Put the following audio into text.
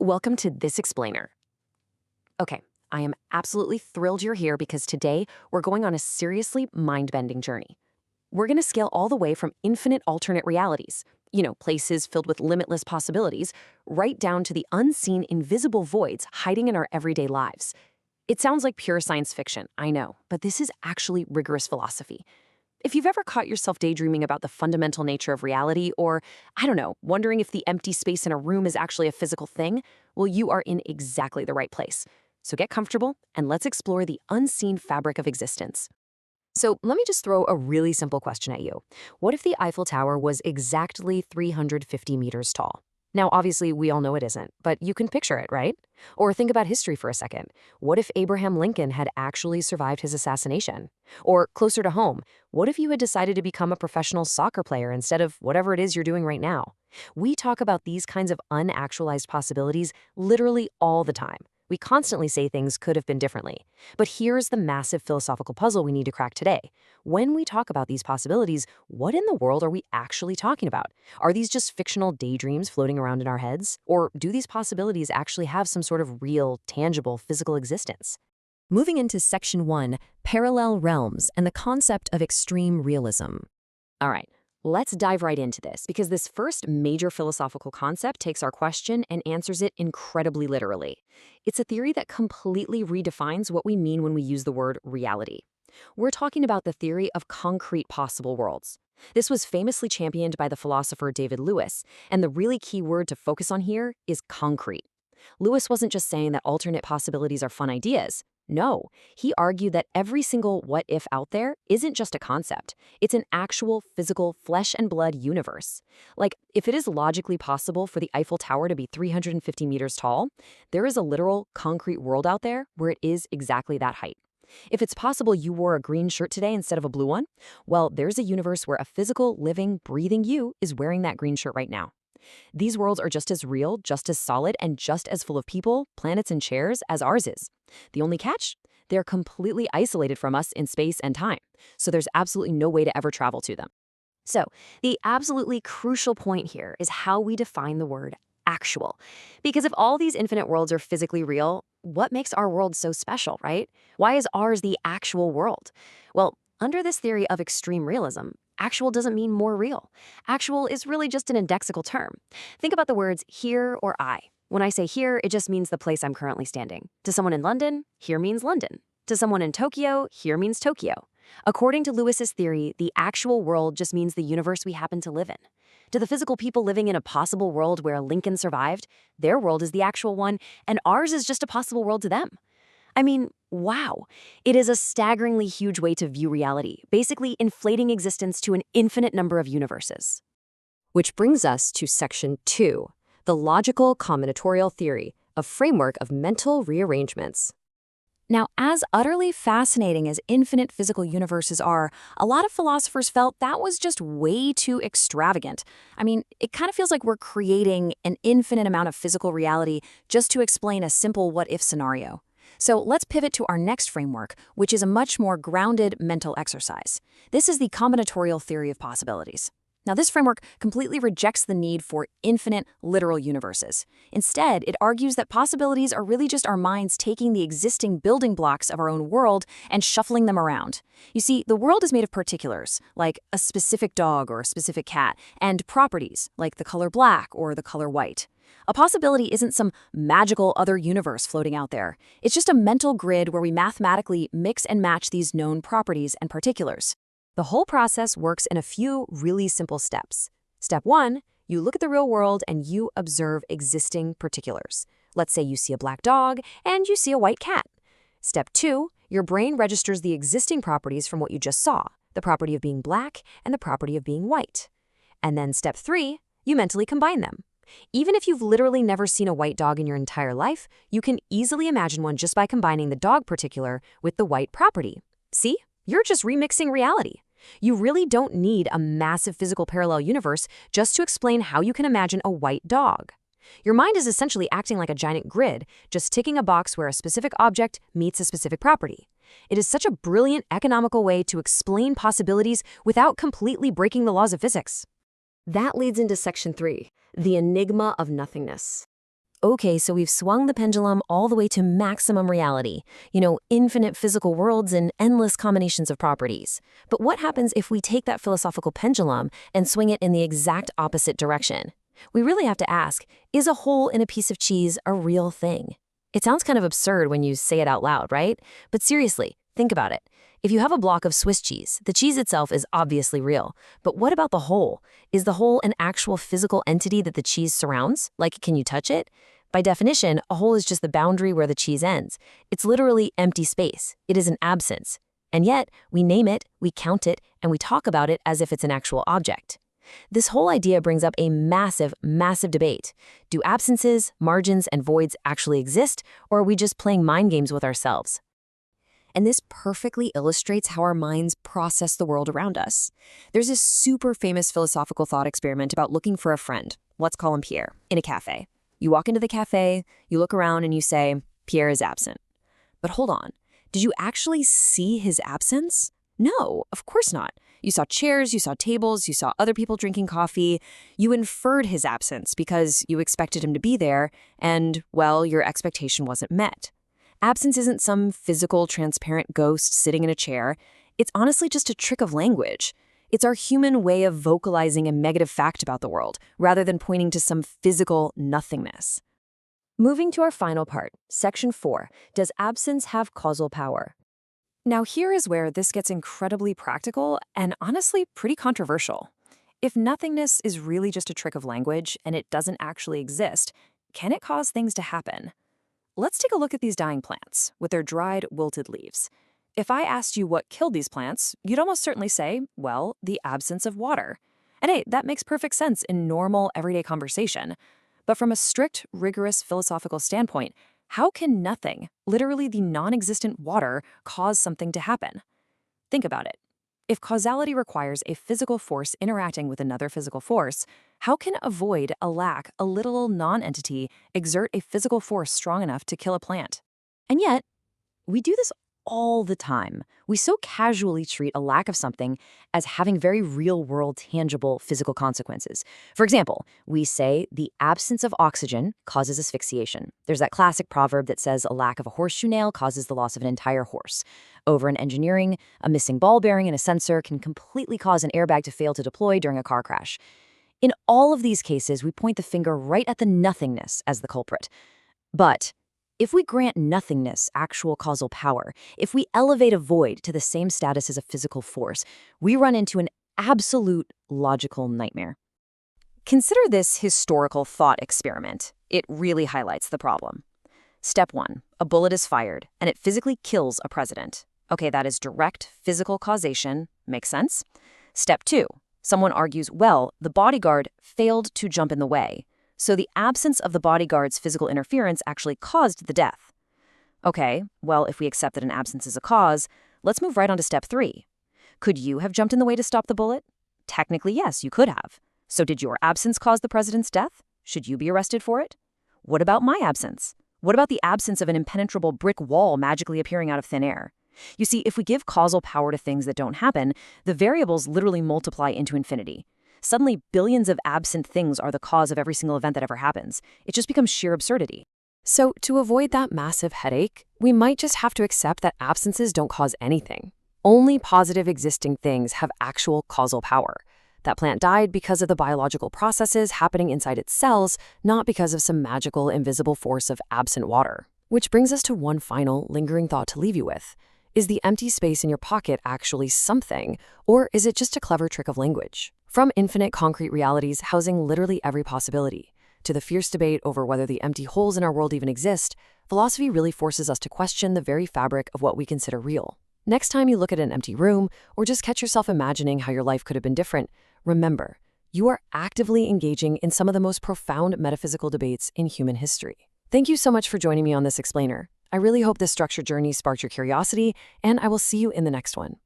Welcome to This Explainer. Okay, I am absolutely thrilled you're here because today we're going on a seriously mind-bending journey. We're going to scale all the way from infinite alternate realities, places filled with limitless possibilities, right down to the unseen, invisible voids hiding in our everyday lives. It sounds like pure science fiction, I know, but this is actually rigorous philosophy. If you've ever caught yourself daydreaming about the fundamental nature of reality, or, I don't know, wondering if the empty space in a room is actually a physical thing, well, you are in exactly the right place. So get comfortable and let's explore the unseen fabric of existence. So let me just throw a really simple question at you. What if the Eiffel Tower was exactly 350 meters tall? Now, obviously, we all know it isn't, but you can picture it, right? Or think about history for a second. What if Abraham Lincoln had actually survived his assassination? Or closer to home, what if you had decided to become a professional soccer player instead of whatever it is you're doing right now? We talk about these kinds of unactualized possibilities literally all the time. We constantly say things could have been differently. But here's the massive philosophical puzzle we need to crack today. When we talk about these possibilities, what in the world are we actually talking about? Are these just fictional daydreams floating around in our heads? Or do these possibilities actually have some sort of real, tangible, physical existence? Moving into Section 1, Parallel Realms and the Concept of Extreme Realism. All right. Let's dive right into this, because this first major philosophical concept takes our question and answers it incredibly literally. It's a theory that completely redefines what we mean when we use the word reality. We're talking about the theory of concrete possible worlds. This was famously championed by the philosopher David Lewis, and the really key word to focus on here is concrete. Lewis wasn't just saying that alternate possibilities are fun ideas. No, he argued that every single what-if out there isn't just a concept. It's an actual, physical, flesh and blood universe. Like, if it is logically possible for the Eiffel Tower to be 350 meters tall, there is a literal, concrete world out there where it is exactly that height. If it's possible you wore a green shirt today instead of a blue one, well, there's a universe where a physical, living, breathing you is wearing that green shirt right now. These worlds are just as real, just as solid, and just as full of people, planets, and chairs as ours is. The only catch? They're completely isolated from us in space and time, so there's absolutely no way to ever travel to them. So, the absolutely crucial point here is how we define the word actual. Because if all these infinite worlds are physically real, what makes our world so special, right? Why is ours the actual world? Well, under this theory of extreme realism, actual doesn't mean more real. Actual is really just an indexical term. Think about the words here or I. When I say here, it just means the place I'm currently standing. To someone in London, here means London. To someone in Tokyo, here means Tokyo. According to Lewis's theory, the actual world just means the universe we happen to live in. To the physical people living in a possible world where Lincoln survived, their world is the actual one, and ours is just a possible world to them. I mean, wow. It is a staggeringly huge way to view reality, basically inflating existence to an infinite number of universes. Which brings us to Section 2, the logical combinatorial theory, a framework of mental rearrangements. Now, as utterly fascinating as infinite physical universes are, a lot of philosophers felt that was just way too extravagant. I mean, it kind of feels like we're creating an infinite amount of physical reality just to explain a simple what-if scenario. So let's pivot to our next framework, which is a much more grounded mental exercise. This is the combinatorial theory of possibilities. Now, this framework completely rejects the need for infinite, literal universes. Instead, it argues that possibilities are really just our minds taking the existing building blocks of our own world and shuffling them around. You see, the world is made of particulars, like a specific dog or a specific cat, and properties, like the color black or the color white. A possibility isn't some magical other universe floating out there. It's just a mental grid where we mathematically mix and match these known properties and particulars. The whole process works in a few really simple steps. Step 1, you look at the real world and you observe existing particulars. Let's say you see a black dog and you see a white cat. Step 2, your brain registers the existing properties from what you just saw, the property of being black and the property of being white. And then step 3, you mentally combine them. Even if you've literally never seen a white dog in your entire life, you can easily imagine one just by combining the dog particular with the white property. See? You're just remixing reality. You really don't need a massive physical parallel universe just to explain how you can imagine a white dog. Your mind is essentially acting like a giant grid, just ticking a box where a specific object meets a specific property. It is such a brilliant, economical way to explain possibilities without completely breaking the laws of physics. That leads into Section 3, the enigma of nothingness. Okay, so we've swung the pendulum all the way to maximum reality. Infinite physical worlds and endless combinations of properties. But what happens if we take that philosophical pendulum and swing it in the exact opposite direction? We really have to ask, is a hole in a piece of cheese a real thing? It sounds kind of absurd when you say it out loud, right? But seriously, think about it. If you have a block of Swiss cheese, the cheese itself is obviously real. But what about the hole? Is the hole an actual physical entity that the cheese surrounds? Like, can you touch it? By definition, a hole is just the boundary where the cheese ends. It's literally empty space. It is an absence. And yet, we name it, we count it, and we talk about it as if it's an actual object. This whole idea brings up a massive, massive debate. Do absences, margins, and voids actually exist, or are we just playing mind games with ourselves? And this perfectly illustrates how our minds process the world around us. There's a super famous philosophical thought experiment about looking for a friend, let's call him Pierre, in a cafe. You walk into the cafe, you look around, and you say, Pierre is absent. But hold on, did you actually see his absence? No, of course not. You saw chairs, you saw tables, you saw other people drinking coffee. You inferred his absence because you expected him to be there, and, well, your expectation wasn't met. Absence isn't some physical, transparent ghost sitting in a chair. It's honestly just a trick of language. It's our human way of vocalizing a negative fact about the world, rather than pointing to some physical nothingness. Moving to our final part, Section 4, does absence have causal power? Now here is where this gets incredibly practical and honestly pretty controversial. If nothingness is really just a trick of language and it doesn't actually exist, can it cause things to happen? Let's take a look at these dying plants with their dried, wilted leaves. If I asked you what killed these plants, you'd almost certainly say, well, the absence of water. And hey, that makes perfect sense in normal, everyday conversation. But from a strict, rigorous philosophical standpoint, how can nothing, literally the non-existent water, cause something to happen? Think about it. If causality requires a physical force interacting with another physical force, how can a void, a lack, a literal non-entity exert a physical force strong enough to kill a plant? And yet, we do this all the time. We so casually treat a lack of something as having very real-world, tangible physical consequences. For example, we say the absence of oxygen causes asphyxiation. There's that classic proverb that says a lack of a horseshoe nail causes the loss of an entire horse. Over in engineering, a missing ball bearing in a sensor can completely cause an airbag to fail to deploy during a car crash. In all of these cases, we point the finger right at the nothingness as the culprit. But if we grant nothingness actual causal power, if we elevate a void to the same status as a physical force, we run into an absolute logical nightmare. Consider this historical thought experiment. It really highlights the problem. Step 1, a bullet is fired, and it physically kills a president. Okay, that is direct physical causation. Makes sense? Step 2, someone argues, well, the bodyguard failed to jump in the way. So the absence of the bodyguard's physical interference actually caused the death. Okay, well, if we accept that an absence is a cause, let's move right on to step 3. Could you have jumped in the way to stop the bullet? Technically, yes, you could have. So did your absence cause the president's death? Should you be arrested for it? What about my absence? What about the absence of an impenetrable brick wall magically appearing out of thin air? You see, if we give causal power to things that don't happen, the variables literally multiply into infinity. Suddenly, billions of absent things are the cause of every single event that ever happens. It just becomes sheer absurdity. So, to avoid that massive headache, we might just have to accept that absences don't cause anything. Only positive existing things have actual causal power. That plant died because of the biological processes happening inside its cells, not because of some magical, invisible force of absent water. Which brings us to one final, lingering thought to leave you with. Is the empty space in your pocket actually something, or is it just a clever trick of language? From infinite concrete realities housing literally every possibility, to the fierce debate over whether the empty holes in our world even exist, philosophy really forces us to question the very fabric of what we consider real. Next time you look at an empty room, or just catch yourself imagining how your life could have been different, remember, you are actively engaging in some of the most profound metaphysical debates in human history. Thank you so much for joining me on this explainer. I really hope this structured journey sparked your curiosity, and I will see you in the next one.